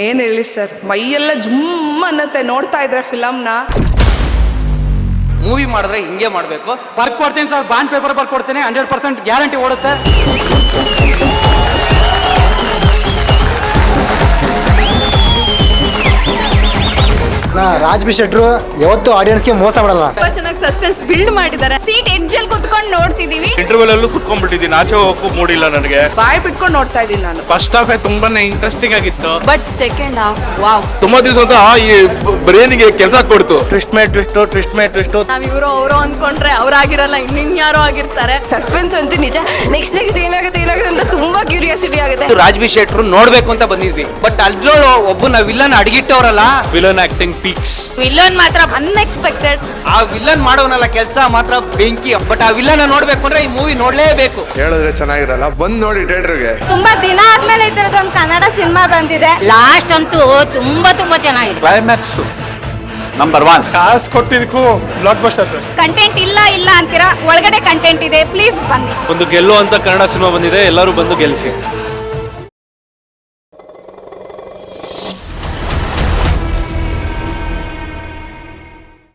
ಏನು ಹೇಳಿ ಸರ್, ಮೈಯೆಲ್ಲ ಜುಮ್ ಅನ್ನತ್ತೆ ನೋಡ್ತಾ ಇದ್ರೆ ಫಿಲಮ್ನ. ಮೂವಿ ಮಾಡಿದ್ರೆ ಹಿಂಗೆ ಮಾಡಬೇಕು. ಬರ್ಕೊಡ್ತೀನಿ ಸರ್, ಬಾಂಡ್ ಪೇಪರ್ ಬರ್ಕೊಡ್ತೀನಿ, 100% ಗ್ಯಾರಂಟಿ ಓಡುತ್ತೆ. ರಾಜ್ ಬಿ ಶೆಟ್ರು ಯಾವತ್ತು ಆಡಿಯನ್ಸ್ಗೆ ಮೋಸ ಮಾಡಲ್ಲ. ತುಂಬಾ ಚೆನ್ನಾಗಿ ಸಸ್ಪೆನ್ಸ್ ಬಿಲ್ಡ್ ಮಾಡಿದ್ದಾರೆ. ಸೀಟ್ ಎಡ್ಜ್ ಅಲ್ಲಿ ಕುತ್ಕೊಂಡು ನೋಡ್ತಿದೀವಿ. ಇಂಟರ್ವಲ್ ಅಲ್ಲೂ ಕುತ್ಕೊಂಡ್ಬಿಟ್ಟಿದ್ದೀನಿ, ಆಚೆ ಹೋಗಕ್ಕೂ ಮೂಡಿಲ್ಲ ನನಗೆ. ಬಾಯ್ ಬಿಟ್ಕೊಂಡು ನೋಡ್ತಾ ಇದ್ದೀನಿ ನಾನು. ಫಸ್ಟ್ ಹಾಫ್ ತುಂಬಾನೇ ಇಂಟ್ರೆಸ್ಟಿಂಗ್ ಆಗಿತ್ತು, ಬಟ್ ಸೆಕೆಂಡ್ ಹಾಫ್ ವಾವ್, ತುಂಬಾ ದಿವಸ ಅಂತ ಈ ಬ್ರೇನಿಗೆ ಕೆಲಸ ಕೊಡ್ತು. Twist May twist. ನಾವ್ ಇವರು ಅವರು ಅಂದ್ಕೊಂಡ್ರೆ ಅವ್ರಾಗಿರಲ್ಲ, ಇನ್ಯಾರೋ ಆಗಿರ್ತಾರೆ. ಸಸ್ಪೆನ್ಸ್ ಅಂತೂ ನಿಜ. ನೆಕ್ಸ್ಟ್ ಏನಾಗುತ್ತೆ ಅಂತ ತುಂಬಾ ಕ್ಯೂರಿಯಾಸಿಟಿ ಆಗುತ್ತೆ. ರಾಜ್ ಬಿ ಶೆಟ್ರು ನೋಡ್ಬೇಕು ಅಂತ ಬಂದಿದ್ವಿ, ಬಟ್ ಅದ್ರೊಳು ಒಬ್ಬನ ವಿಲ್ಲನ್ ಅಡಗಿಟ್ಟವ್ರಲ್ಲ. Villain acting peaks. ವಿಲನ್ ಮಾತ್ರ ಅನ್ಎಕ್ಸ್ಪೆಕ್ಟೆಡ್. ಆ ವಿಲ್ಲನ್ ಮಾಡೋನಲ್ಲ ಕೆಲಸ ಮಾತ್ರ ಬೆಂಕಿ. ಬಟ್ ಆ ವಿಲ್ಲನ್ ನೋಡ್ಬೇಕು ಅಂದ್ರೆ ಈ ಮೂವಿ ನೋಡ್ಲೇಬೇಕು. ಹೇಳಿದ್ರೆ ಚೆನ್ನಾಗಿರಲ್ಲ, ಬಂದ್ ನೋಡಿ ಥಿಯೇಟರ್ಗೆ. ತುಂಬಾ ದಿನ ಆದ್ಮೇಲೆ ಈ ತರದ ಒಂದು ಕನ್ನಡ ಸಿನಿಮಾ ಬಂದಿದೆ. ಲಾಸ್ಟ್ ಅಂತೂ ತುಂಬಾ ಚೆನ್ನಾಗಿದೆ. Climax number 1. ಕಾಸು ಕೊಟ್ಟಿದ್ದಕ್ಕೂ ಬ್ಲಾಕ್ ಬಸ್ಟರ್ ಸರ್. ಕಂಟೆಂಟ್ ಇಲ್ಲ ಅಂತೀರಾ, ಒಳಗಡೆ ಕಂಟೆಂಟ್ ಇದೆ. ಪ್ಲೀಸ್ ಬನ್ನಿ. ಒಂದು ಗೆಲ್ಲುವಂತ ಕನ್ನಡ ಸಿನಿಮಾ ಬಂದಿದೆ, ಎಲ್ಲರೂ ಬಂದು ಗೆಲ್ಲಿಸಿ.